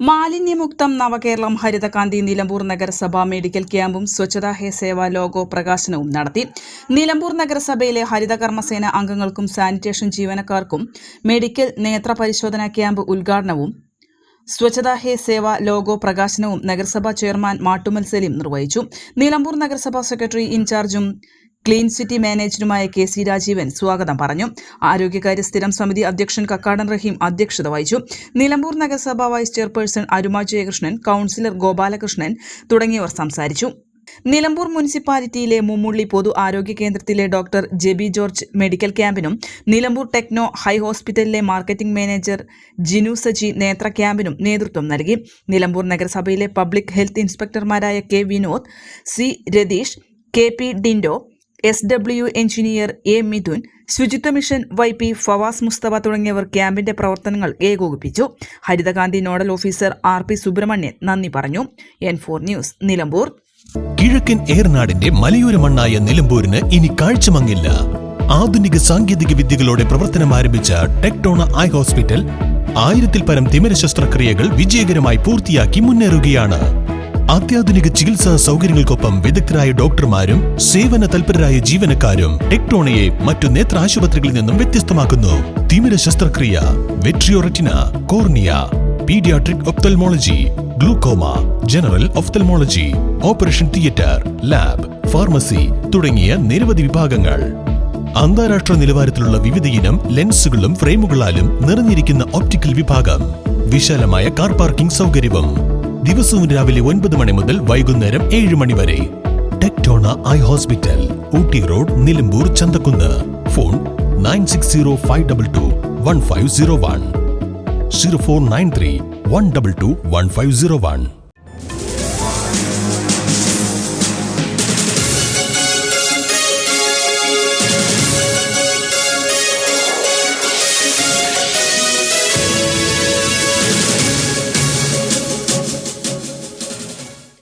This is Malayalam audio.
മാലിന്യമുക്തം നവകേരളം ഹരിതകാന്തി നിലമ്പൂർ നഗരസഭ മെഡിക്കൽ ക്യാമ്പും സ്വച്ഛതാ ഹേ സേവ ലോഗോ പ്രകാശനവും നടത്തി. നിലമ്പൂർ നഗരസഭയിലെ ഹരിതകർമ്മസേന അംഗങ്ങൾക്കും സാനിറ്റേഷൻ ജീവനക്കാർക്കും മെഡിക്കൽ നേത്ര പരിശോധനാ ക്യാമ്പ് ഉദ്ഘാടനവും സ്വച്ഛതാ ഹേ സേവ ലോഗോ പ്രകാശനവും നഗരസഭാ ചെയർമാൻ മാട്ടുമൽ സലീം നിർവഹിച്ചു. നിലമ്പൂർ നഗരസഭാ സെക്രട്ടറി ഇൻചാർജും ക്ലീൻ സിറ്റി മാനേജറുമായ കെ.സി. രാജീവൻ സ്വാഗതം പറഞ്ഞു. ആരോഗ്യകാര്യ സ്ഥിരം സമിതി അധ്യക്ഷൻ കക്കാടൻ റഹീം അധ്യക്ഷത വഹിച്ചു. നിലമ്പൂർ നഗരസഭാ വൈസ് ചെയർപേഴ്സൺ അരുമ ജയകൃഷ്ണൻ, കൌൺസിലർ ഗോപാലകൃഷ്ണൻ തുടങ്ങിയവർ സംസാരിച്ചു. നിലമ്പൂർ മുനിസിപ്പാലിറ്റിയിലെ മുമ്മുള്ളി പൊതു ആരോഗ്യ കേന്ദ്രത്തിലെ ഡോക്ടർ ജെബി ജോർജ് മെഡിക്കൽ ക്യാമ്പിനും നിലമ്പൂർ ടെക്നോ ഹൈ ഹോസ്പിറ്റലിലെ മാർക്കറ്റിംഗ് മാനേജർ ജിനു സജി നേത്ര ക്യാമ്പിനും നേതൃത്വം നൽകി. നിലമ്പൂർ നഗരസഭയിലെ പബ്ലിക് ഹെൽത്ത് ഇൻസ്പെക്ടർമാരായ K Vinod, C Ratheesh, K P Dindo, SW engineer A Mithun, ശുചിത്വ മിഷൻ YP ഫവാസ് മുസ്തഫ തുടങ്ങിയവർ ക്യാമ്പിന്റെ പ്രവർത്തനങ്ങൾ ഏകോപിപ്പിച്ചു. ഹരിതകാന്തി നോഡൽ ഓഫീസർ RP സുബ്രഹ്മണ്യൻ നന്ദി പറഞ്ഞു. N4 news, Nilambur. കിഴക്കൻ ഏറനാടിന്റെ മലയോര മണ്ണായ നിലമ്പൂരിന് ഇനി കാഴ്ചമങ്ങില്ല. ആധുനിക സാങ്കേതിക വിദ്യകളോടെ പ്രവർത്തനം ആരംഭിച്ച ടെക്ടോണ ഐ ഹോസ്പിറ്റൽ 1000-ൽ പരം തിമിര ശസ്ത്രക്രിയകൾ വിജയകരമായി പൂർത്തിയാക്കി മുന്നേറുകയാണ്. അത്യാധുനിക ചികിത്സാ സൗകര്യങ്ങൾക്കൊപ്പം വിദഗ്ധരായ ഡോക്ടർമാരും സേവന തൽപരരായ ജീവനക്കാരും ടെക്ടോണയെ മറ്റു നേത്ര ആശുപത്രികളിൽ നിന്നും വ്യത്യസ്തമാക്കുന്നു. തിമിര ശസ്ത്രക്രിയ, vitreoretina, cornea, paediatric ophthalmology, glaucoma, general ophthalmology, operation theatre, lab, pharmacy തുടങ്ങിയ നിരവധി വിഭാഗങ്ങൾ. അന്താരാഷ്ട്ര നിലവാരത്തിലുള്ള വിവിധയിനം ലെൻസുകളും ഫ്രെയിമുകളാലും നിറഞ്ഞിരിക്കുന്ന ഒപ്റ്റിക്കൽ വിഭാഗം, വിശാലമായ കാർ പാർക്കിംഗ് സൗകര്യവും. ദിവസവും രാവിലെ 9 മണി മുതൽ വൈകുന്നേരം 7 മണി വരെ. Tectona eye hospital, Ooty road, Nilambur, Chanthakkunnu. Phone 9605221501, 0493 122 1501.